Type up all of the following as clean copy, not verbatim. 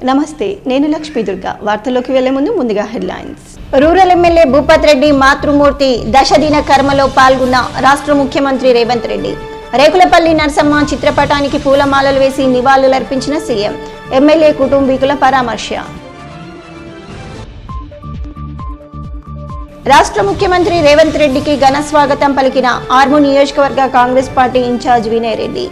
నమస్తే, నేను లక్ష్మీ దుర్గా. వార్తల్లోకి వెళ్లే ముందుగా headlines. Rural MLA Bhupat Reddy మాతృమూర్తి దశదిన కర్మలో పాల్గొన్న రాష్ట్ర ముఖ్యమంత్రి రేవంత్ రెడ్డి. రేకులపల్లి నరసమ్మ చిత్రపటానికి పూలమాలలు వేసి నివాళులర్పించిన సీఎం. ఎమ్మెల్యే కుటుంబీకుల పరామర్శ. రాష్ట్ర ముఖ్యమంత్రి రేవంత్ రెడ్డికి ఘన స్వాగతం పలికిన ఆర్మూర్ నియోజకవర్గ కాంగ్రెస్ పార్టీ ఇన్ఛార్జ్ వినయ్ రెడ్డి.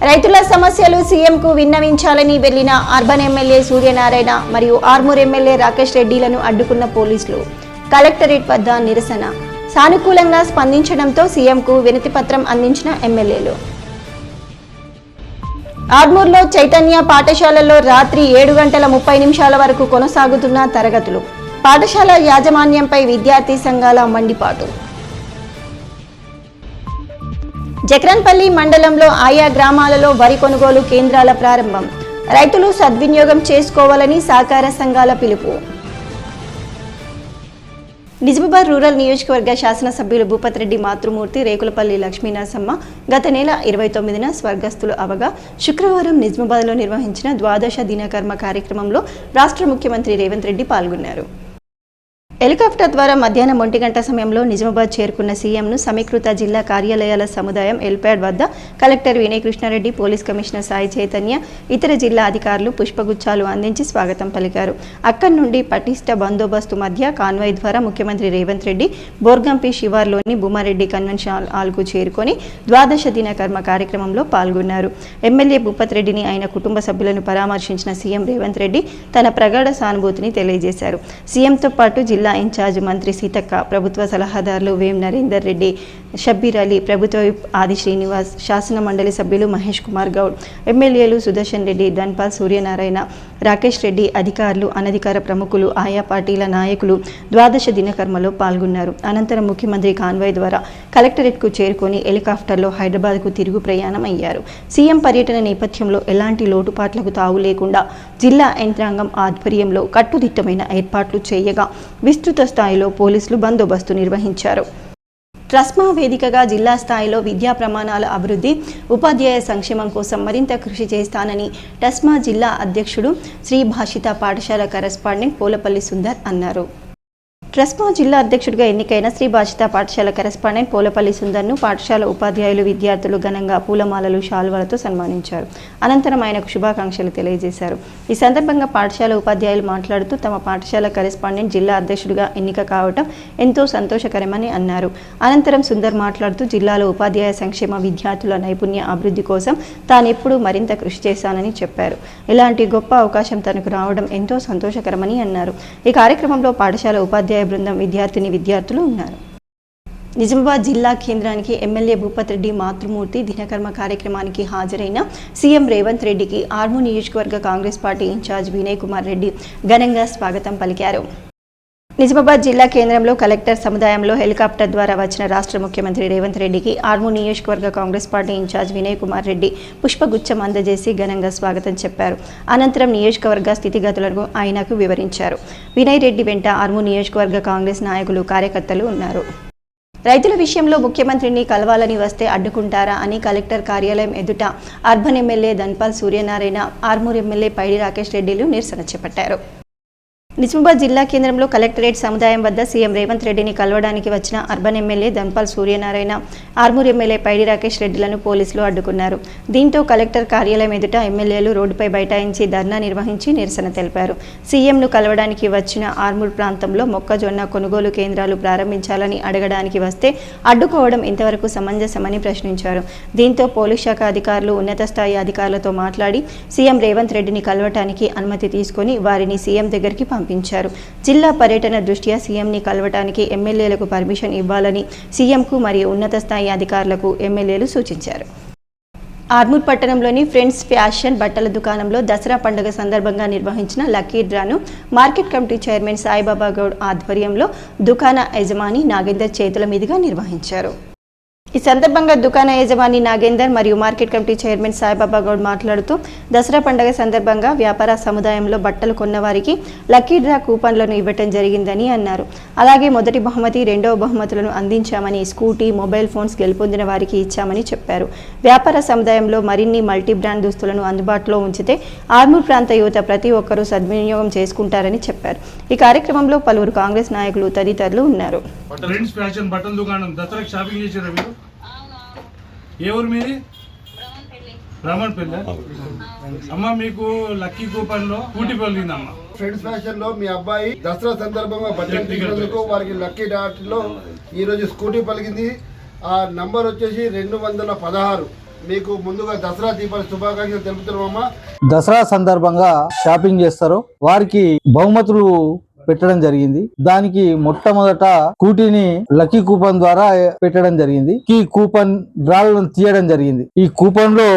రైతుల సమస్యలు సీఎంకు విన్నవించాలని వెళ్లిన అర్బన్ ఎమ్మెల్యే సూర్యనారాయణ మరియు ఆర్మూర్ ఎమ్మెల్యే రాకేష్ రెడ్డిలను అడ్డుకున్న పోలీసులు. కలెక్టరేట్ వద్ద నిరసన. సానుకూలంగా స్పందించడంతో సీఎంకు వినతి పత్రం అందించిన ఎమ్మెల్యేలు. ఆర్మూర్లో చైతన్య పాఠశాలలో రాత్రి 7:30 వరకు కొనసాగుతున్న తరగతులు. పాఠశాల యాజమాన్యంపై విద్యార్థి సంఘాల మండిపాటు. జక్రన్పల్లి మండలంలో ఆయా గ్రామాలలో వరి కొనుగోలు కేంద్రాల ప్రారంభం. రైతులు సద్వినియోగం చేసుకోవాలని సహకార సంఘాల పిలుపు. నిజామాబాద్ రూరల్ నియోజకవర్గ శాసనసభ్యులు భూపత్ రెడ్డి మాతృమూర్తి రేకులపల్లి లక్ష్మీ నరసమ్మ గత నెల 29న స్వర్గస్థులు అవగా శుక్రవారం నిజామాబాద్లో నిర్వహించిన ద్వాదశ దినకర్మ కార్యక్రమంలో రాష్ట్ర ముఖ్యమంత్రి రేవంత్ రెడ్డి పాల్గొన్నారు. హెలికాప్టర్ ద్వారా మధ్యాహ్నం 1 గంట సమయంలో నిజామాబాద్ చేరుకున్న సీఎంను సమీకృత జిల్లా కార్యాలయాల సముదాయం ఎల్ప్యాడ్ వద్ద collector Vinay Krishna Reddy, police commissioner Sai Chaitanya, ఇతర జిల్లా అధికారులు పుష్పగుచ్చాలు అందించి స్వాగతం పలికారు. అక్కడి నుండి పటిష్ట బందోబస్తు మధ్య కాన్వాయ్ ద్వారా ముఖ్యమంత్రి రేవంత్ రెడ్డి బోర్గంపి శివార్లోని భూమారెడ్డి కన్వెన్షన్ హాల్కు చేరుకొని ద్వాదశ దిన కర్మ కార్యక్రమంలో పాల్గొన్నారు. ఎమ్మెల్యే భూపత్ రెడ్డిని ఆయన కుటుంబ సభ్యులను పరామర్శించిన సీఎం రేవంత్ రెడ్డి తన ప్రగాఢ సానుభూతిని తెలియజేశారు. సీఎంతో పాటు జిల్లా ఇన్ఛార్జ్ మంత్రి సీతక్క, ప్రభుత్వ సలహాదారులు వేం నరేందర్ రెడ్డి, షబ్బీర్ అలీ, ప్రభుత్వ విప్ ఆది శ్రీనివాస్, శాసన మండలి సభ్యులు మహేష్ కుమార్ గౌడ్, ఎమ్మెల్యేలు సుదర్శన్ రెడ్డి, ధన్పాల్ సూర్యనారాయణ, రాకేష్ రెడ్డి, అధికారులు, అనధికార ప్రముఖులు, ఆయా పార్టీల నాయకులు ద్వాదశ దినకర్మలో పాల్గొన్నారు. అనంతరం ముఖ్యమంత్రి కాన్వాయ్ ద్వారా కలెక్టరేట్కు చేరుకొని హెలికాప్టర్లో హైదరాబాద్కు తిరుగు ప్రయాణం అయ్యారు. సీఎం పర్యటన నేపథ్యంలో ఎలాంటి లోటుపాట్లకు తావు లేకుండా జిల్లా యంత్రాంగం ఆధ్వర్యంలో కట్టుదిట్టమైన ఏర్పాట్లు చేయగా విస్తృత స్థాయిలో పోలీసులు బందోబస్తు నిర్వహించారు. ట్రస్మా వేదికగా జిల్లా స్థాయిలో విద్యా ప్రమాణాల అభివృద్ధి, ఉపాధ్యాయ సంక్షేమం కోసం మరింత కృషి చేస్తానని ట్రస్మా జిల్లా అధ్యక్షుడు శ్రీ భాషిత పాఠశాల కరెస్పాండెంట్ పోలపల్లి సుందర్ అన్నారు. ట్రస్మా జిల్లా అధ్యక్షుడిగా ఎన్నికైన శ్రీ భాషిత పాఠశాల కరెస్పాండెంట్ పోలపల్లి సుందర్ను పాఠశాల ఉపాధ్యాయులు, విద్యార్థులు ఘనంగా పూలమాలలు, శాల్వాలతో సన్మానించారు. అనంతరం ఆయనకు శుభాకాంక్షలు తెలియజేశారు. ఈ సందర్భంగా పాఠశాల ఉపాధ్యాయులు మాట్లాడుతూ తమ పాఠశాల కరెస్పాండెంట్ జిల్లా అధ్యక్షుడిగా ఎన్నిక కావటం ఎంతో సంతోషకరమని అన్నారు. అనంతరం సుందర్ మాట్లాడుతూ జిల్లాలో ఉపాధ్యాయ సంక్షేమ, విద్యార్థుల నైపుణ్య అభివృద్ధి కోసం తానెప్పుడూ మరింత కృషి చేశానని చెప్పారు. ఇలాంటి గొప్ప అవకాశం తనకు రావడం ఎంతో సంతోషకరమని అన్నారు. ఈ కార్యక్రమంలో పాఠశాల ఉపాధ్యాయ బృందం, విద్యార్థులు ఉన్నారు. నిజామాబాద్ జిల్లా కేంద్రానికి ఎమ్మెల్యే భూపత్ రెడ్డి మాతృమూర్తి దినకర్మ కార్యక్రమానికి హాజరైన సీఎం రేవంత్ రెడ్డికి ఆర్మూర్ నియోజకవర్గ కాంగ్రెస్ పార్టీ ఇన్ఛార్జ్ వినయ్ కుమార్ రెడ్డి ఘనంగా స్వాగతం పలికారు. నిజామాబాద్ జిల్లా కేంద్రంలో కలెక్టర్ సముదాయంలో హెలికాప్టర్ ద్వారా వచ్చిన రాష్ట్ర ముఖ్యమంత్రి రేవంత్ రెడ్డికి ఆర్మూర్ నియోజకవర్గ కాంగ్రెస్ పార్టీ ఇన్ఛార్జ్ వినయ్ కుమార్ రెడ్డి పుష్పగుచ్చం అందజేసి ఘనంగా స్వాగతం చెప్పారు. అనంతరం నియోజకవర్గ స్థితిగతులను ఆయనకు వివరించారు. వినయ్ రెడ్డి వెంట ఆర్మూర్ నియోజకవర్గ కాంగ్రెస్ నాయకులు, కార్యకర్తలు ఉన్నారు. రైతుల విషయంలో ముఖ్యమంత్రిని కలవాలని వస్తే అడ్డుకుంటారా అని కలెక్టర్ కార్యాలయం ఎదుట urban MLA Dhanpal Suryanarayana, Armoor MLA Paidi Rakesh రెడ్డిలు నిరసన చేపట్టారు. నిజామాబాద్ జిల్లా కేంద్రంలో కలెక్టరేట్ సముదాయం వద్ద సీఎం రేవంత్ రెడ్డిని కలవడానికి వచ్చిన urban MLA Dhanpal Suryanarayana, Armoor MLA Paidi Rakesh రెడ్డిలను పోలీసులు అడ్డుకున్నారు. దీంతో కలెక్టర్ కార్యాలయం ఎదుట ఎమ్మెల్యేలు రోడ్డుపై బైఠాయించి ధర్నా నిర్వహించి నిరసన తెలిపారు. సీఎంను కలవడానికి వచ్చిన ఆర్మూర్ ప్రాంతంలో మొక్కజొన్న కొనుగోలు కేంద్రాలు ప్రారంభించాలని అడగడానికి వస్తే అడ్డుకోవడం ఇంతవరకు సమంజసమని ప్రశ్నించారు. దీంతో పోలీస్ శాఖ అధికారులు ఉన్నత స్థాయి అధికారులతో మాట్లాడి సీఎం రేవంత్ రెడ్డిని కలవటానికి అనుమతి తీసుకుని వారిని సీఎం దగ్గరికి పంపించారు. జిల్లా పర్యటన దృష్ట్యా సీఎంని కలవటానికి ఎమ్మెల్యేలకు పర్మిషన్ ఇవ్వాలని సీఎంకు మరియు ఉన్నత స్థాయి అధికారులకు ఎమ్మెల్యేలు సూచించారు. ఆర్మూర్ పట్టణంలోని ఫ్రెండ్స్ ఫ్యాషన్ బట్టల దుకాణంలో దసరా పండుగ సందర్భంగా నిర్వహించిన లక్కీ డ్రాను market committee chairman Saibaba Goud ఆధ్వర్యంలో దుకాణ యజమాని నాగేందర్ చేతుల మీదుగా నిర్వహించారు. ఈ సందర్భంగా దుకాణ యజమాని నాగేందర్ మరియు market committee chairman Saibaba Goud మాట్లాడుతూ దసరా పండుగ సందర్భంగా వ్యాపార సముదాయంలో బట్టలు కొన్నవారికి లక్కీ డ్రా కూపన్లను ఇవ్వటం జరిగిందని అన్నారు. అలాగే మొదటి బహుమతి, రెండవ బహుమతులను అందించామని, స్కూటీ, మొబైల్ ఫోన్స్ గెలుపొందిన వారికి ఇచ్చామని చెప్పారు. వ్యాపార సముదాయంలో మరిన్ని మల్టీ బ్రాండ్ దుస్తులను అందుబాటులో ఉంచితే ఆర్మూర్ ప్రాంత యువత ప్రతి ఒక్కరూ సద్వినియోగం చేసుకుంటారని చెప్పారు. ఈ కార్యక్రమంలో పలువురు కాంగ్రెస్ నాయకులు తదితరులు ఉన్నారు. ఏ ఊరు మీది? బ్రాహ్మణపల్లి. అమ్మ మీకు లక్కీ కూపన్ లో స్కూటీ పలిగిందమ్మా. ఫ్రెండ్స్ ఫ్యాషన్ లో మీ అబ్బాయి దసరా సందర్భంగా బట్టలు తీసినందుకు వారికి లక్కీ డాట్ లో ఈ రోజు స్కూటీ పలిగింది. ఆ నంబర్ వచ్చేసి 216. మీకు ముందుగా దసరా దీపావళి శుభాకాంక్షలు తెలుపుతున్నామమ్మా. దసరా సందర్భంగా షాపింగ్ చేస్తారు, వారికి బహుమతులు పెట్టడం జరిగింది. దానికి మొట్టమొదట స్కూటీని లక్కీ కూపన్ ద్వారా పెట్టడం జరిగింది. ఈ కూపన్ డ్రాలను తీయడం జరిగింది. ఈ కూపన్ లో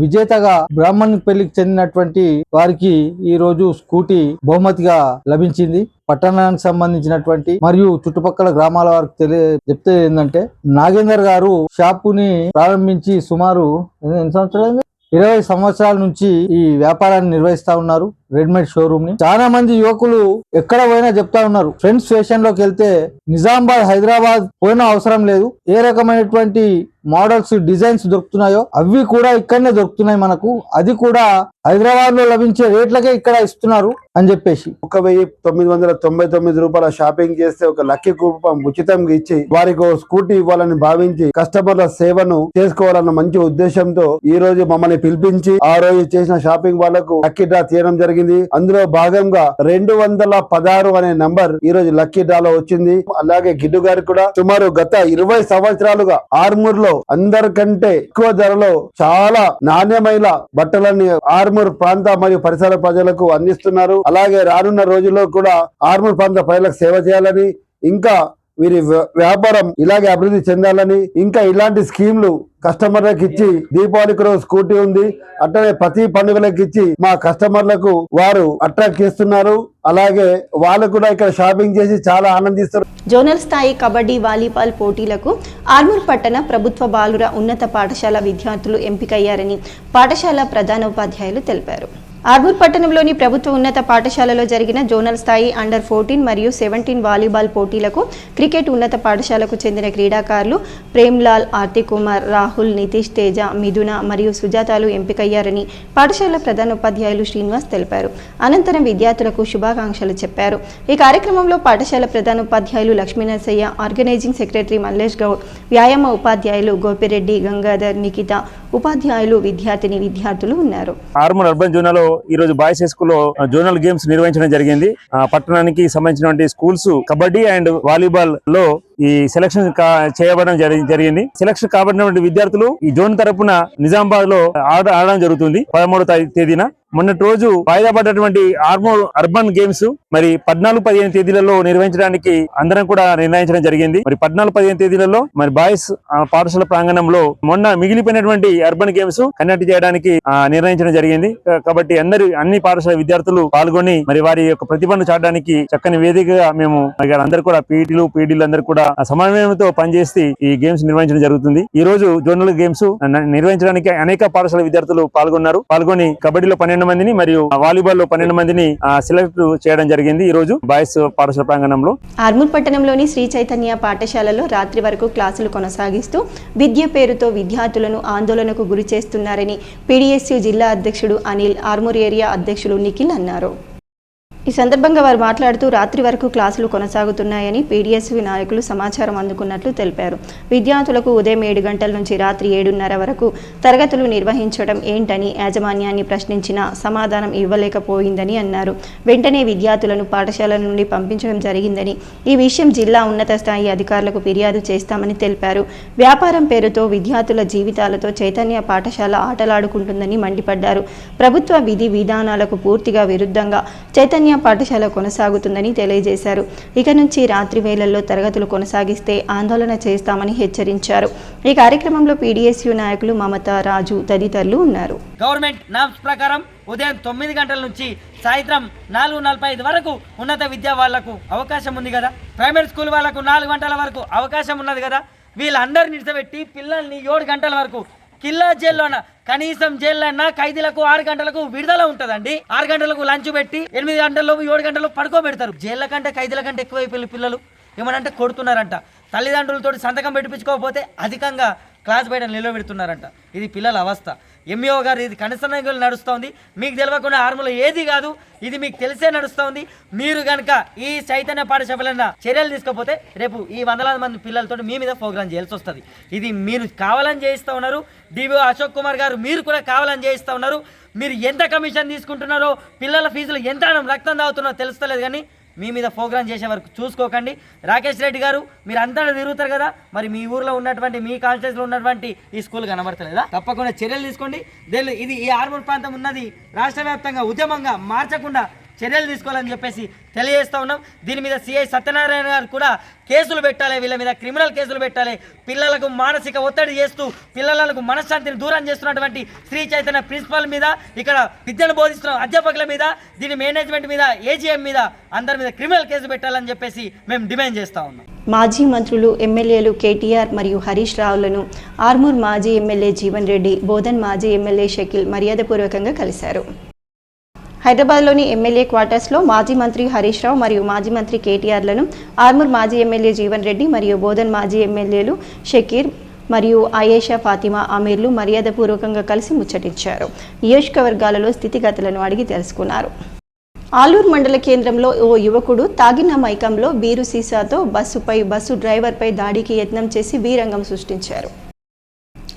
విజేతగా బ్రాహ్మణ్ పెళ్లికి చెందినటువంటి వారికి ఈ రోజు స్కూటీ బహుమతిగా లభించింది. పట్టణానికి సంబంధించినటువంటి మరియు చుట్టుపక్కల గ్రామాల వారికి చెప్తే ఏంటంటే, నాగేందర్ గారు షాపుని ప్రారంభించి సుమారు ఎన్ని సంవత్సరాలు 20 సంవత్సరాల నుంచి ఈ వ్యాపారాన్ని నిర్వహిస్తా ఉన్నారు. రెడీమేడ్ షోరూమ్ ని చాలా మంది యువకులు ఎక్కడ పోయినా చెప్తా ఉన్నారు, ఫ్రెండ్స్ ఫ్యాషన్ లోకి వెళ్తే నిజామాబాద్, హైదరాబాద్ పోయిన అవసరం లేదు. ఏ రకమైనటువంటి మోడల్స్, డిజైన్స్ దొరుకుతున్నాయో అవి కూడా ఇక్కడనే దొరుకుతున్నాయి మనకు. అది కూడా హైదరాబాద్ లో లభించే రేట్లకే ఇక్కడ ఇస్తున్నారు అని చెప్పేసి 1999 రూపాయల షాపింగ్ చేస్తే ఒక లక్కీ కూపన్ ఉచితంగా ఇచ్చి వారికి స్కూటీ ఇవ్వాలని భావించి కస్టమర్ల సేవను చేసుకోవాలన్న మంచి ఉద్దేశంతో ఈ రోజు మమ్మల్ని పిలిపించి ఆ రోజు చేసిన షాపింగ్ వాళ్లకు లక్కీ డ్రా తీయడం జరిగింది. అందులో భాగంగా 216 అనే నంబర్ ఈ రోజు లక్కీ డ్రాలో వచ్చింది. అలాగే గిడ్డు గారికి కూడా సుమారు గత 20 సంవత్సరాలుగా ఆర్మూర్ లో అందరికంటే ఎక్కువ ధరలో చాలా నాణ్యమైన బట్టలన్నీ ఆర్మూర్ ప్రాంత మరియు పరిసర ప్రజలకు అందిస్తున్నారు. అలాగే రానున్న రోజుల్లో కూడా ఆర్మూర్ ప్రాంత ప్రజలకు సేవ చేయాలని, ఇంకా వీరి వ్యాపారం ఇలాగే అభివృద్ధి చెందాలని, ఇంకా ఇలాంటి స్కీమ్లు కస్టమర్లకు ఇచ్చి, దీపావళికి రోజు స్కూటీ ఉంది అట్లనే ప్రతి పండుగలకు ఇచ్చి మా కస్టమర్లకు వారు అట్రాక్ట్ చేస్తున్నారు. అలాగే వాళ్ళు కూడా ఇక్కడ షాపింగ్ చేసి చాలా ఆనందిస్తారు. జోనల్ స్థాయి కబడ్డీ, వాలీబాల్ పోటీలకు ఆర్మూర్ పట్టణ ప్రభుత్వ బాలుర ఉన్నత పాఠశాల విద్యార్థులు ఎంపికయ్యారని పాఠశాల ప్రధానోపాధ్యాయులు తెలిపారు. ఆర్మూర్ పట్టణంలోని ప్రభుత్వ ఉన్నత పాఠశాలలో జరిగిన జోనల్ స్థాయి అండర్ 14 మరియు 17 వాలీబాల్ పోటీలకు క్రికెట్ ఉన్నత పాఠశాలకు చెందిన క్రీడాకారులు ప్రేమ్లాల్, ఆర్తి కుమార్, రాహుల్, నితీష్, తేజ, మిథున మరియు సుజాతాలు ఎంపికయ్యారని పాఠశాల ప్రధానోపాధ్యాయులు శ్రీనివాస్ తెలిపారు. అనంతరం విద్యార్థులకు శుభాకాంక్షలు చెప్పారు. ఈ కార్యక్రమంలో పాఠశాల ప్రధానోపాధ్యాయులు లక్ష్మీనరసయ్య, ఆర్గనైజింగ్ సెక్రటరీ మల్లేష్ గౌడ్, వ్యాయామ ఉపాధ్యాయులు గోపిరెడ్డి, గంగాధర్, నిఖిత, ఉపాధ్యాయులు, విద్యార్థులు ఉన్నారు. ఆర్మూర్ అర్బన్ జోన్లో ఈ రోజు బాయ్స్ హై స్కూల్లో జోనల్ గేమ్స్ నిర్వహించడం జరిగింది. పట్టణానికి సంబంధించినటువంటి స్కూల్స్ కబడ్డీ అండ్ వాలీబాల్ లో ఈ సెలక్షన్ చేయబడడం జరిగింది. సెలక్షన్ కాబడినటువంటి విద్యార్థులు ఈ జోన్ తరపున నిజామాబాద్ లో ఆడడం జరుగుతుంది 13వ తేదీన. మొన్నటి రోజు వాయిదా పడ్డటువంటి ఆర్మూర్ అర్బన్ గేమ్స్ మరి 14-15 తేదీలలో నిర్వహించడానికి అందరం కూడా నిర్ణయించడం జరిగింది. మరి 14-15 తేదీలలో మరి బాయ్స్ పాఠశాల ప్రాంగణంలో మొన్న మిగిలిపోయినటువంటి అర్బన్ గేమ్స్ కండక్ట్ చేయడానికి నిర్ణయించడం జరిగింది. కాబట్టి అన్ని పాఠశాల విద్యార్థులు పాల్గొని మరి వారి యొక్క ప్రతిభను చాటడానికి చక్కని వేదికగా మేము అందరూ కూడా పీడీలు అందరూ కూడా సమన్వయంతో పనిచేసి ఈ గేమ్స్ నిర్వహించడం జరుగుతుంది. ఈ రోజు జోనల్ గేమ్స్ నిర్వహించడానికి అనేక పాఠశాల విద్యార్థులు పాల్గొని కబడ్డీలో 12 మందిని మరియు వాలీబాల్ లో 12 మందిని సెలెక్ట్ చేయడం జరిగింది. ఈ రోజు బాయ్స్ పాఠశాల ప్రాంగణంలో. ఆర్మూర్ పట్టణంలోని శ్రీ చైతన్య పాఠశాలలో రాత్రి వరకు క్లాసులు కొనసాగిస్తూ విద్య పేరుతో విద్యార్థులను ఆందోళనకు గురి చేస్తున్నారని పీడీఎస్యూ జిల్లా అధ్యక్షుడు అనిల్, ఆర్మూర్ ఏరియా అధ్యక్షులు నిఖిల్ అన్నారు. ఈ సందర్భంగా వారు మాట్లాడుతూ రాత్రి వరకు క్లాసులు కొనసాగుతున్నాయని పీడీఎస్యూ నాయకులు సమాచారం అందుకున్నట్లు తెలిపారు. విద్యార్థులకు ఉదయం 7 గంటల నుంచి రాత్రి 7:30 వరకు తరగతులు నిర్వహించడం ఏంటని యాజమాన్యాన్ని ప్రశ్నించినా సమాధానం ఇవ్వలేకపోయిందని అన్నారు. వెంటనే విద్యార్థులను పాఠశాల నుండి పంపించడం జరిగిందని, ఈ విషయం జిల్లా ఉన్నత స్థాయి అధికారులకు ఫిర్యాదు చేస్తామని తెలిపారు. వ్యాపారం పేరుతో విద్యార్థుల జీవితాలతో చైతన్య పాఠశాల ఆటలాడుకుంటుందని మండిపడ్డారు. ప్రభుత్వ విధి విధానాలకు పూర్తిగా విరుద్ధంగా చైతన్య పాఠశాల కొనసాగుతుందని తెలియజేశారు. ఇక నుంచి రాత్రి వేళల్లో తరగతులు కొనసాగిస్తే ఆందోళన చేస్తామని హెచ్చరించారు. ఈ కార్యక్రమంలో పీడీఎస్యూ నాయకులు మమత, రాజు తదితరులు ఉన్నారు. గవర్నమెంట్ నామ్స్ ప్రకారం ఉదయం 9 గంటల నుంచి సాయంత్రం 4:45 వరకు ఉన్నత విద్య వాళ్లకు అవకాశం ఉంది కదా. ప్రైమరీ స్కూల్ వాళ్లకు 4 గంటల వరకు అవకాశం ఉన్నది కదా. వీళ్ళందరిని నిలిచబెట్టి పిల్లల్ని 7 గంటల వరకు కిల్లా జైల్లోన కనీసం జైల్లో ఖైదీలకు 6 గంటలకు విడుదల ఉంటుందండి. 6 గంటలకు లంచ్ పెట్టి 8 గంటల్లో 7 గంటల్లో పడుకోబెడతారు. జైళ్ళ కంటే ఖైదీల కంటే ఎక్కువైపోయి పిల్లలు ఏమనంటే కొడుతున్నారంట. తల్లిదండ్రులతో సంతకం పెట్టించుకోకపోతే అధికంగా క్లాస్ బయట నిలబెడుతున్నారంట. ఇది పిల్లల అవస్థ. ఎంఈఓ గారు ఇది కనసనగలు నడుస్తుంది. మీకు తెలియకుండా ఆర్మూలో ఏది కాదు, ఇది మీకు తెలిసే నడుస్తుంది. మీరు కనుక ఈ చైతన్య పాఠశాలైన చర్యలు తీసుకోకపోతే రేపు ఈ వందలాది మంది పిల్లలతో మీ మీద ప్రోగ్రాం చేయాల్సి వస్తుంది. ఇది మీరు కావాలని చేయిస్తూ ఉన్నారు. డిఓ అశోక్ కుమార్ గారు మీరు కూడా కావాలని చేయిస్తూ ఉన్నారు. మీరు ఎంత కమిషన్ తీసుకుంటున్నారో, పిల్లల ఫీజులు ఎంత రక్తం తాగుతున్నారో తెలుస్తలేదు. కానీ మీ మీద ప్రోగ్రాం చేసే వరకు చూసుకోకండి. రాకేష్ రెడ్డి గారు మీరు అంతా తిరుగుతారు కదా, మరి మీ ఊర్లో ఉన్నటువంటి మీ కాన్స్టిట్యూన్సీలో ఉన్నటువంటి ఈ స్కూల్ కనబడతలేదా? తప్పకుండా చర్యలు తీసుకోండి. ఇది ఈ ఆర్మూర్ ప్రాంతం ఉన్నది రాష్ట్ర వ్యాప్తంగా ఉద్యమంగా మార్చకుండా చర్యలు తీసుకోవాలని చెప్పేసి తెలియజేస్తూ ఉన్నాం. దీని మీద సిఐ సత్యనారాయణ గారు కూడా కేసులు పెట్టాలి, వీళ్ళ మీద క్రిమినల్ కేసులు పెట్టాలి. పిల్లలకు మానసిక ఒత్తిడి చేస్తూ పిల్లలకు మనశ్శాంతిని దూరం చేస్తున్నటువంటి శ్రీ చైతన్య ప్రిన్సిపల్ మీద, ఇక్కడ విద్యను బోధిస్తున్న అధ్యాపకుల మీద, దీని మేనేజ్మెంట్ మీద, ఏజీఎం మీద, అందరి మీద క్రిమినల్ కేసు పెట్టాలని చెప్పేసి మేము డిమాండ్ చేస్తూ ఉన్నాం. మాజీ మంత్రులు ఎమ్మెల్యేలు కేటీఆర్ మరియు హరీష్ రావులను ఆర్మూర్ మాజీ ఎమ్మెల్యే జీవన్ రెడ్డి, బోధన్ మాజీ ఎమ్మెల్యే షకీల్ మర్యాదపూర్వకంగా కలిశారు. హైదరాబాద్లోని ఎమ్మెల్యే క్వార్టర్స్లో మాజీ మంత్రి హరీష్ రావు మరియు మాజీ మంత్రి కేటీఆర్లను ఆర్మూర్ మాజీ ఎమ్మెల్యే జీవన్ రెడ్డి మరియు బోధన్ మాజీ ఎమ్మెల్యేలు షకీర్ మరియు ఆయేషా ఫాతిమా అమీర్లు మర్యాదపూర్వకంగా కలిసి ముచ్చటించారు. నియోజకవర్గాలలో స్థితిగతులను అడిగి తెలుసుకున్నారు. ఆలూరు మండల కేంద్రంలో ఓ యువకుడు తాగిన మైకంలో బీరు సీసాతో బస్సు డ్రైవర్పై దాడికి యత్నం చేసి వీరంగం సృష్టించారు.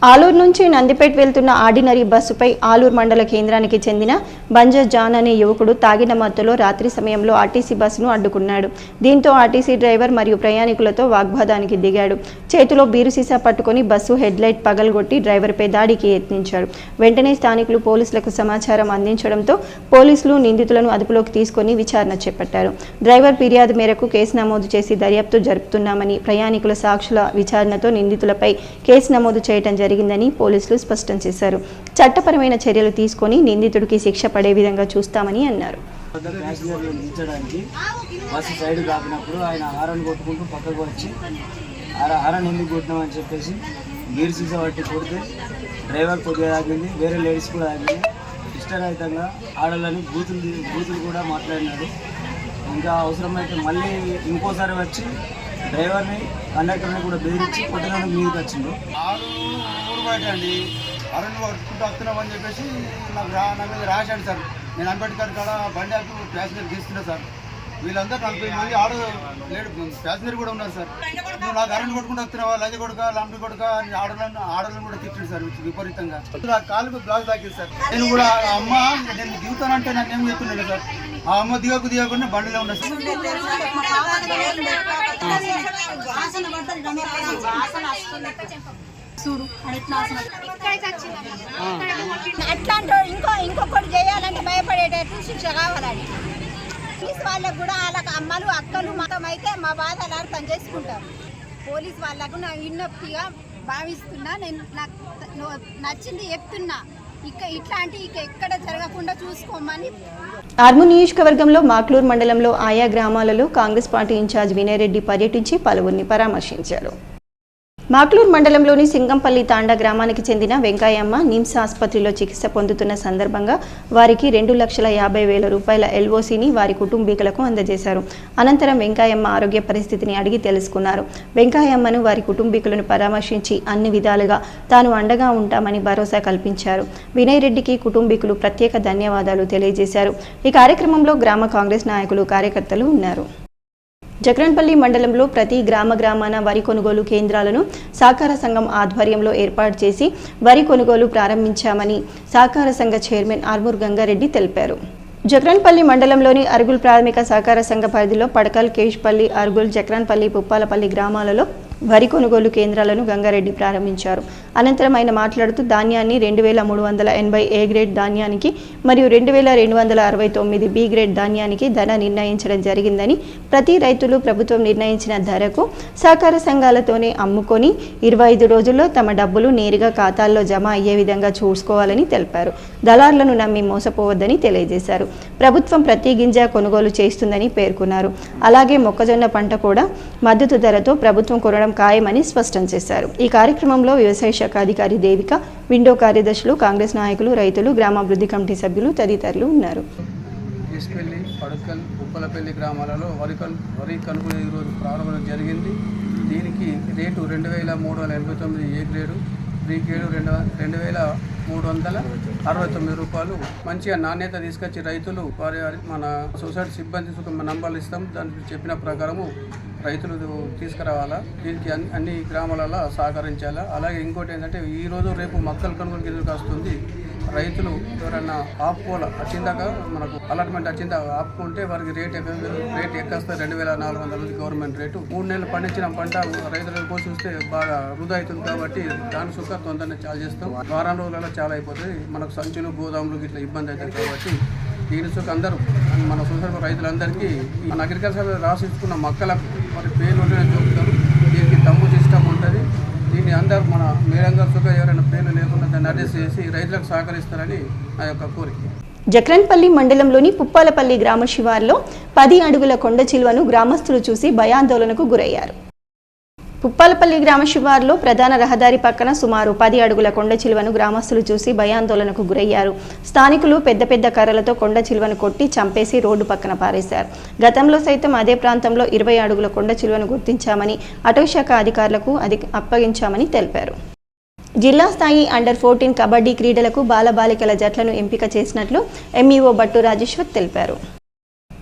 ఆలూరు నుంచి నందిపేట వెళ్తున్న ఆర్డినరీ బస్సుపై ఆలూరు మండల కేంద్రానికి చెందిన బంజా జాన్ అనే యువకుడు తాగిన మత్తులో రాత్రి సమయంలో ఆర్టీసీ బస్సును అడ్డుకున్నాడు. దీంతో ఆర్టీసీ డ్రైవర్ మరియు ప్రయాణికులతో వాగ్వాదానికి దిగాడు. చేతిలో బీరు సీసా పట్టుకుని బస్సు హెడ్లైట్ పగలగొట్టి డ్రైవర్పై దాడికి యత్నించాడు. వెంటనే స్థానికులు పోలీసులకు సమాచారం అందించడంతో పోలీసులు నిందితులను అదుపులోకి తీసుకుని విచారణ చేపట్టారు. డ్రైవర్ ఫిర్యాదు మేరకు కేసు నమోదు చేసి దర్యాప్తు జరుపుతున్నామని, ప్రయాణికుల సాక్షుల విచారణతో నిందితులపై కేసు నమోదు చేయడం జరిగిందని పోలీసులు స్పష్టం చేశారు. చట్టపరమైన చర్యలు తీసుకొని నిందితుడికి శిక్ష పడే విధంగా చూస్తామని అన్నారు. బస్సు సైడ్ కాపినప్పుడు ఆయన హారన్ కొట్టుకుంటూ పక్కకు వచ్చి హారన్ ఎందుకు కొట్టినామని చెప్పేసి బీర్ సీసా పట్టి కొడితే డ్రైవర్ కొద్దిగా తాగింది, వేరే లేడీస్ కూడా తాగింది. ఇష్టరహితంగా ఆడలని బూతులు కూడా మాట్లాడినాడు. ఇంకా అవసరమైతే మళ్ళీ ఇంకోసారి వచ్చి డ్రైవర్ని కండక్టర్ని కూడా బెదిరించి కొట్టడానికి మీదకి వచ్చిండు. ఊరు బయట అండి అరణ్య వర్క్కుంటూ వస్తున్నామని చెప్పేసి నా మీద రాశాడు సార్. నేను అంబేద్కర్ కాడ బండి ఆపి ప్యాసింజర్ తీసుకున్నా సార్. వీళ్ళందరూ 40 మంది లేడు ప్యాసింజర్ కూడా ఉన్నారు సార్. నువ్వు నాకు అరణ్య కొట్టుకుంటూ వస్తున్నావా, లంజ కొడుక, లంబి కొడుక, ఆడలను కూడా తిట్టాడు సార్ విపరీతంగా. నా కాలుకు బ్లాక్ తాకింది సార్. నేను కూడా అమ్మ నేను దిగుతానంటే నన్ను ఏం చెప్తున్నాను సార్. ఆ అమ్మ దిగకుండా బండిలో ఉన్నా సార్. అట్లాంటి ఇంకొకటి చేయాలంటే భయపడేటట్టు శిక్ష కావాలని పోలీస్ వాళ్ళకు కూడా వాళ్ళకి అమ్మలు అక్కలు మొత్తం అయితే మా బాధలు అర్థం చేసుకుంటారు. పోలీస్ వాళ్ళకు నా విజ్ఞప్తిగా భావిస్తున్నా. నేను నాకు నచ్చింది చెప్తున్నా. ఇట్లాంటి ఎక్కడ జరగకుండా చూసుకోమని. ఆర్మూర్ నియోజకవర్గంలో మాక్లూరు మండలంలో ఆయా గ్రామాలలో కాంగ్రెస్ పార్టీ ఇన్ఛార్జ్ వినయ్ రెడ్డి పర్యటించి పలువురిని పరామర్శించారు. మాక్లూరు మండలంలోని సింగంపల్లి తాండా గ్రామానికి చెందిన వెంకయ్యమ్మ నిమ్స్ ఆసుపత్రిలో చికిత్స పొందుతున్న సందర్భంగా వారికి 2,50,000 రూపాయల ఎల్ఓసిని వారి కుటుంబీకులకు అందజేశారు. అనంతరం వెంకయ్యమ్మ ఆరోగ్య పరిస్థితిని అడిగి తెలుసుకున్నారు. వెంకయ్యమ్మను వారి కుటుంబీకులను పరామర్శించి అన్ని విధాలుగా తాను అండగా ఉంటామని భరోసా కల్పించారు. వినయ్ రెడ్డికి కుటుంబీకులు ప్రత్యేక ధన్యవాదాలు తెలియజేశారు. ఈ కార్యక్రమంలో గ్రామ కాంగ్రెస్ నాయకులు, కార్యకర్తలు ఉన్నారు. జక్రన్పల్లి మండలంలో ప్రతి గ్రామాన వరి కొనుగోలు కేంద్రాలను సహకార సంఘం ఆధ్వర్యంలో ఏర్పాటు చేసి వరి కొనుగోలు ప్రారంభించామని సహకార సంఘ చైర్మన్ ఆర్మూర్ గంగారెడ్డి తెలిపారు. జక్రన్పల్లి మండలంలోని అరుగుల్ ప్రాథమిక సహకార సంఘ పరిధిలో పడకల్, కేష్పల్లి, అరుగుల్, జక్రన్పల్లి, పుప్పాలపల్లి గ్రామాలలో వరి కొనుగోలు కేంద్రాలను గంగారెడ్డి ప్రారంభించారు. అనంతరం ఆయన మాట్లాడుతూ ధాన్యాన్ని 2,380 ఏ గ్రేడ్ ధాన్యానికి మరియు 2,269 బి గ్రేడ్ ధాన్యానికి ధర నిర్ణయించడం జరిగిందని, ప్రతి రైతులు ప్రభుత్వం నిర్ణయించిన ధరకు సహకార సంఘాలతోనే అమ్ముకొని 25 రోజుల్లో తమ డబ్బులు నేరుగా ఖాతాల్లో జమ అయ్యే విధంగా చూసుకోవాలని తెలిపారు. దళారులను నమ్మి మోసపోవద్దని తెలియజేశారు. ప్రభుత్వం ప్రతి గింజ కొనుగోలు చేస్తుందని పేర్కొన్నారు. అలాగే మొక్కజొన్న పంట కూడా మద్దతు ధరతో ప్రభుత్వం కొనడం పరిష్కారం ఖాయమని స్పష్టం చేశారు. ఈ కార్యక్రమంలో వ్యవసాయ శాఖ అధికారి దేవిక, విండో కార్యదర్శులు, కాంగ్రెస్ నాయకులు, రైతులు, గ్రామాభివృద్ధి కమిటీ సభ్యులు తదితరులు ఉన్నారు. తీసుకెళ్లి పడకల్, ఉప్పలపల్లి గ్రామాలలో వరి కనుగోలు ఈరోజు ప్రారంభం జరిగింది. దీనికి rate 2389 A grade, B grade 2369 రూపాయలు. మంచిగా నాణ్యత తీసుకొచ్చి రైతులు వారి మన సొసైటీ సిబ్బంది నంబర్లు ఇస్తాం, దానికి చెప్పిన ప్రకారము రైతులు తీసుకురావాలా. దీనికి అన్ని గ్రామాలలో సహకరించాలా. అలాగే ఇంకోటి ఏంటంటే ఈరోజు రేపు మొక్కలు కొనుగోలు గిన్నెలకు వస్తుంది. రైతులు ఎవరైనా ఆపుకోవాలి, వచ్చిందాక మనకు అలాట్మెంట్ వచ్చిందా ఆపుకుంటే వారికి రేట్ ఎక్కేస్తుంది. 2400 government rate. 3 నెలలు పండించిన పంట రైతులకు చూస్తే బాగా వృధా అవుతుంది కాబట్టి దాని సుఖ తొందరనే చాలు చేస్తాం. వారం రోజులలో చాలా అయిపోతుంది. మనకు సంచులు, గోదాములు ఇట్లా ఇబ్బంది అవుతుంది కాబట్టి దీని సుఖ అందరూ మన సొసైటీ రైతులందరికీ మన అగ్రికల్చర్ రాసిచ్చుకున్న మొక్కలకు మరి పేర్లు చూపుతారు. దీనికి తమ్ము సిస్టమ్ ఉంటుంది. దీన్ని అందరూ మన మేడం గారు సుఖ ఎవరైనా పేర్లు లేకుండా దాన్ని అడ్జస్ట్ చేసి రైతులకు సహకరిస్తారని నా యొక్క కోరిక. జక్రన్పల్లి మండలంలోని పుప్పాలపల్లి గ్రామ శివార్లో 10 అడుగుల కొండ చిలువను గ్రామస్తులు చూసి భయాందోళనకు గురయ్యారు. పుప్పాలపల్లి గ్రామ శివార్లో ప్రధాన రహదారి పక్కన సుమారు 10 అడుగుల కొండ చిలువను గ్రామస్తులు చూసి భయాందోళనకు గురయ్యారు. స్థానికులు పెద్ద పెద్ద కర్రలతో కొండ చిలువను కొట్టి చంపేసి రోడ్డు పక్కన పారేశారు. గతంలో సైతం అదే ప్రాంతంలో 20 అడుగుల కొండ చిలువను గుర్తించామని, అటవీశాఖ అధికారులకు అప్పగించామని తెలిపారు. జిల్లా స్థాయి అండర్-14 కబడ్డీ క్రీడలకు బాలబాలికల జట్లను ఎంపిక చేసినట్లు ఎంఈఓ బట్టు రాజేశ్వర్ తెలిపారు.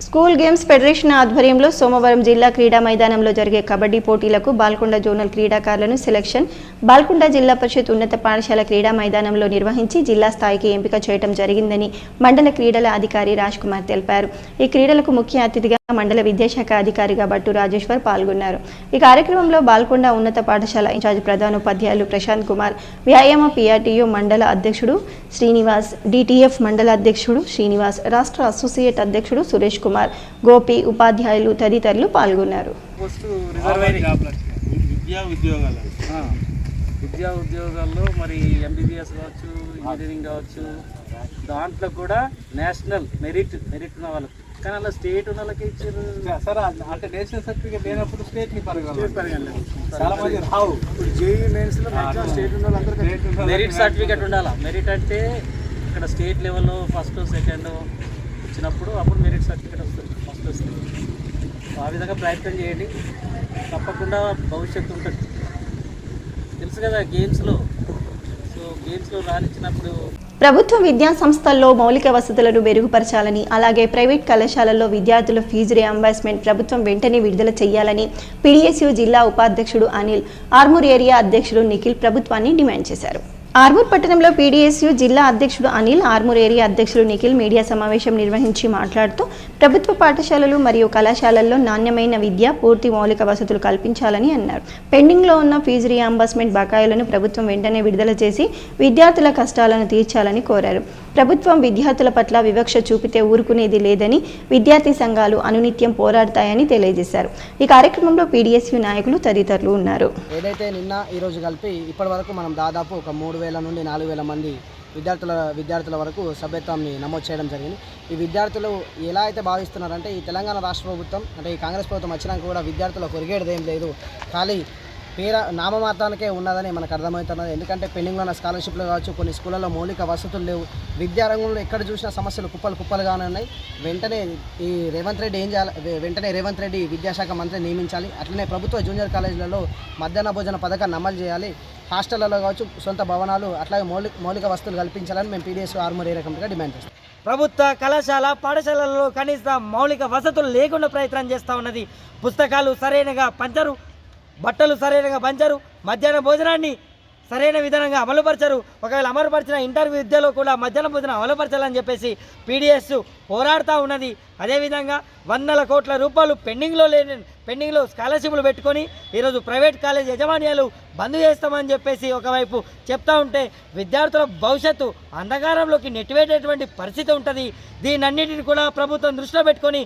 స్కూల్ గేమ్స్ ఫెడరేషన్ ఆధ్వర్యంలో సోమవారం జిల్లా క్రీడా మైదానంలో జరిగే కబడ్డీ పోటీలకు బాల్కొండ జోనల్ క్రీడాకారులను సెలక్షన్ బాల్కొండ జిల్లా పరిషత్ ఉన్నత పాఠశాల క్రీడా మైదానంలో నిర్వహించి జిల్లా స్థాయికి ఎంపిక చేయడం జరిగిందని మండల క్రీడల అధికారి రాజ్ కుమార్ తెలిపారు. ఈ క్రీడలకు ముఖ్య అతిథిగా మండల విద్యాశాఖ అధికారిగా బట్టు రాజేశ్వర్ పాల్గొన్నారు. ఈ కార్యక్రమంలో బాల్కొండ ఉన్నత పాఠశాల ఇన్ఛార్జ్ ప్రధానోపాధ్యాయులు ప్రశాంత్ కుమార్, వ్యాయామ పిఆర్టీయూ మండల అధ్యక్షుడు శ్రీనివాస్, డిటిఎఫ్ మండల అధ్యక్షుడు శ్రీనివాస్, రాష్ట్ర అసోసియేట్ అధ్యక్షుడు సురేష్ కుమార్, గోపి, ఉపాధ్యాయులు తదితరులు పాల్గొన్నారు. విద్యా ఉద్యోగాల్లో మరి ఎంబీబీఎస్ కావచ్చు, ఇంజనీరింగ్ కావచ్చు, దాంట్లో కూడా నేషనల్ మెరిట్ ఉన్న వాళ్ళకి, కానీ అలా స్టేట్ ఉన్న వాళ్ళకి ఇచ్చారు సార్. అంటే నేషనల్ సర్టిఫికేట్ లేనప్పుడు స్టేట్ని పరిగణలేదు. చాలా మంది రావు. జేఈ మెయిన్స్లో స్టేట్ ఉన్న వాళ్ళందరికీ మెరిట్ సర్టిఫికేట్ ఉండాలి. మెరిట్ అంటే ఇక్కడ స్టేట్ లెవెల్లో ఫస్ట్, సెకండ్ వచ్చినప్పుడు అప్పుడు మెరిట్ సర్టిఫికేట్ వస్తుంది, ఫస్ట్ వస్తుంది. ఆ విధంగా ప్రయత్నం చేయండి, తప్పకుండా భవిష్యత్తు ఉంటుంది. తెలుసు కదా గేమ్స్లో, సో గేమ్స్లో రాణించినప్పుడు ప్రభుత్వ విద్యా సంస్థల్లో మౌలిక వసతులను మెరుగుపరచాలని, అలాగే ప్రైవేట్ కళాశాలల్లో విద్యార్థుల ఫీజు రియంబర్స్మెంట్ ప్రభుత్వం వెంటనే విడుదల చేయాలని పీడీఎస్యూ జిల్లా ఉపాధ్యక్షుడు అనిల్, ఆర్మూర్ ఏరియా అధ్యక్షుడు నిఖిల్ ప్రభుత్వాన్ని డిమాండ్ చేశారు. ఆర్మూర్ పట్టణంలో పీడీఎస్యూ జిల్లా అధ్యక్షుడు అనిల్, ఆర్మూర్ ఏరియా అధ్యక్షుడు నిఖిల్ మీడియా సమావేశం నిర్వహించి మాట్లాడుతూ ప్రభుత్వ పాఠశాలలు మరియు కళాశాలల్లో నాణ్యమైన విద్య, పూర్తి మౌలిక వసతులు కల్పించాలని అన్నారు. పెండింగ్లో ఉన్న ఫీజు రియంబర్స్మెంట్ బకాయిలను ప్రభుత్వం వెంటనే విడుదల చేసి విద్యార్థుల కష్టాలను తీర్చాలని కోరారు. ప్రభుత్వం విద్యార్థుల పట్ల వివక్ష చూపితే ఊరుకునేది లేదని విద్యార్థి సంఘాలు అనునిత్యం పోరాడతాయని తెలియజేశారు. ఈ కార్యక్రమంలో పీడీఎస్యూ నాయకులు తదితరులు ఉన్నారు. ఏదైతే నిన్న ఈరోజు కలిపి ఇప్పటి వరకు మనం దాదాపు ఒక 3000 నుండి 4000 మంది విద్యార్థుల వరకు సభ్యత్వాన్ని నమోదు చేయడం జరిగింది. ఈ విద్యార్థులు ఎలా అయితే భావిస్తున్నారంటే ఈ తెలంగాణ రాష్ట్ర ప్రభుత్వం అంటే ఈ కాంగ్రెస్ ప్రభుత్వం వచ్చినాక కూడా విద్యార్థులకు కొరిగేది ఏం లేదు, ఖాళీ నామమాత్రానికే ఉన్నదని మనకు అర్థమవుతున్నది. ఎందుకంటే పెండింగ్లో ఉన్న స్కాలర్షిప్లు కావచ్చు, కొన్ని స్కూళ్ళలో మౌలిక వసతులు లేవు, విద్యారంగంలో ఎక్కడ చూసినా సమస్యలు కుప్పలుగానే ఉన్నాయి. వెంటనే ఈ రేవంత్ రెడ్డి ఏం చేయాలి, వెంటనే రేవంత్ రెడ్డి విద్యాశాఖ మంత్రి నియమించాలి. అట్లనే ప్రభుత్వ జూనియర్ కాలేజీలలో మధ్యాహ్న భోజన పథకాన్ని అమలు చేయాలి. హాస్టళ్లలో కావచ్చు, సొంత భవనాలు, అట్లాగే మౌలిక వసతులు కల్పించాలని మేము పీడీఎస్ ఆర్మూర్ ఏరియా కమిటీగా డిమాండ్ చేస్తాం. ప్రభుత్వ కళాశాల పాఠశాలల్లో కనీస మౌలిక వసతులు లేకుండా ప్రయత్నం చేస్తూ ఉన్నది. పుస్తకాలు సరైనగా పంచరు, బట్టలు సరైనగా పంచరు, మధ్యాహ్న భోజనాన్ని సరైన విధానంగా అమలుపరచరు. ఒకవేళ అమలుపరిచిన ఇంటర్వ్యూ విద్యలో కూడా మధ్యాహ్న భోజనం అమలుపరచాలని చెప్పేసి పీడీఎస్ పోరాడుతూ ఉన్నది. అదేవిధంగా 100 కోట్ల రూపాయలు పెండింగ్లో స్కాలర్షిప్లు పెట్టుకొని ఈరోజు ప్రైవేట్ కాలేజ్ యజమాన్యాలు బంద్ చేస్తామని చెప్పేసి ఒకవైపు చెప్తా ఉంటే విద్యార్థుల భవిష్యత్తు అంధకారంలోకి నెట్టివేటటువంటి పరిస్థితి ఉంటుంది. దీనన్నిటిని కూడా ప్రభుత్వం దృష్టిలో పెట్టుకొని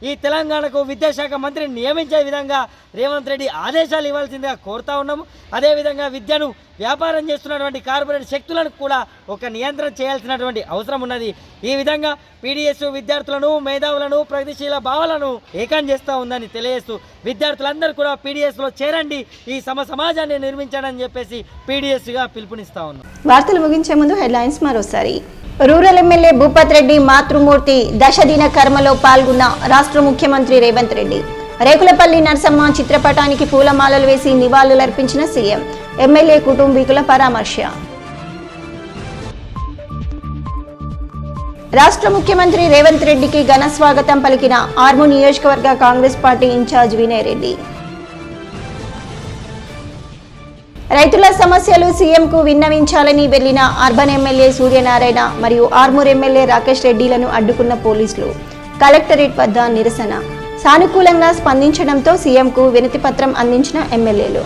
ఈ తెలంగాణకు విద్యాశాఖ మంత్రిని నియమించే విధంగా రేవంత్ రెడ్డి ఆదేశాలు ఇవ్వాల్సిందిగా కోరుతా ఉన్నాము. అదేవిధంగా విద్యను వ్యాపారం చేస్తున్నటువంటి కార్పొరేట్ శక్తులను కూడా ఒక నియంత్రణ చేయాల్సినటువంటి అవసరం ఉన్నది. ఈ విధంగా పీడిఎస్ విద్యార్థులను, మేధావులను, ప్రగతిశీల భావాలను ఏకం చేస్తూ ఉందని తెలియజేస్తూ విద్యార్థులందరూ కూడా పీడిఎస్లో చేరండి, ఈ సమాజాన్ని నిర్మించండి అని చెప్పేసి పీడిఎస్గా పిలుపునిస్తా ఉన్నాం. వార్తలు ముగించే ముందు హెడ్లైన్స్ మరోసారి. రూరల్ ఎమ్మెల్యే భూపత్ రెడ్డి మాతృమూర్తి దశదిన కర్మలో పాల్గొన్న రాష్ట్ర ముఖ్యమంత్రి రేవంత్ రెడ్డి. రేకులపల్లి నరసమ్మ చిత్రపటానికి పూలమాలలు వేసి నివాళులర్పించిన సీఎం. ఎమ్మెల్యే కుటుంబీకుల పరామర్శ. రాష్ట్ర ముఖ్యమంత్రి రేవంత్ రెడ్డికి ఘన స్వాగతం పలికిన ఆర్మూర్ నియోజకవర్గ కాంగ్రెస్ పార్టీ ఇన్ఛార్జ్ వినయ్ రెడ్డి. రైతుల సమస్యలు సీఎంకు విన్నవించాలని వెళ్లిన అర్బన్ ఎమ్మెల్యే సూర్యనారాయణ మరియు ఆర్మూర్ ఎమ్మెల్యే రాకేష్ రెడ్డిలను అడ్డుకున్న పోలీసులు. కలెక్టరేట్ వద్ద నిరసన. సానుకూలంగా స్పందించడంతో సీఎంకు వినతి పత్రం అందించిన ఎమ్మెల్యేలు.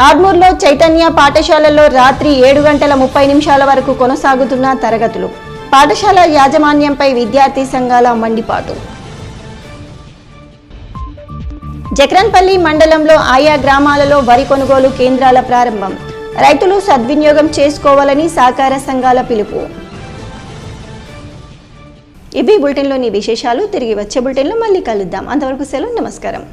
ఆర్మూర్లో చైతన్య పాఠశాలలో రాత్రి 7:30 వరకు కొనసాగుతున్న తరగతులు. పాఠశాల యాజమాన్యంపై విద్యార్థి సంఘాల మండిపాటు. జక్రన్పల్లి మండలంలో ఆయా గ్రామాలలో వరి కొనుగోలు కేంద్రాల ప్రారంభం. రైతులు సద్వినియోగం చేసుకోవాలని సహకార సంఘాల పిలుపు. ఇవి బులెటిన్లోని విశేషాలు. తిరిగి వచ్చే బులెటిన్లో మళ్ళీ కలుద్దాం. అంతవరకు సెలవు. నమస్కారం.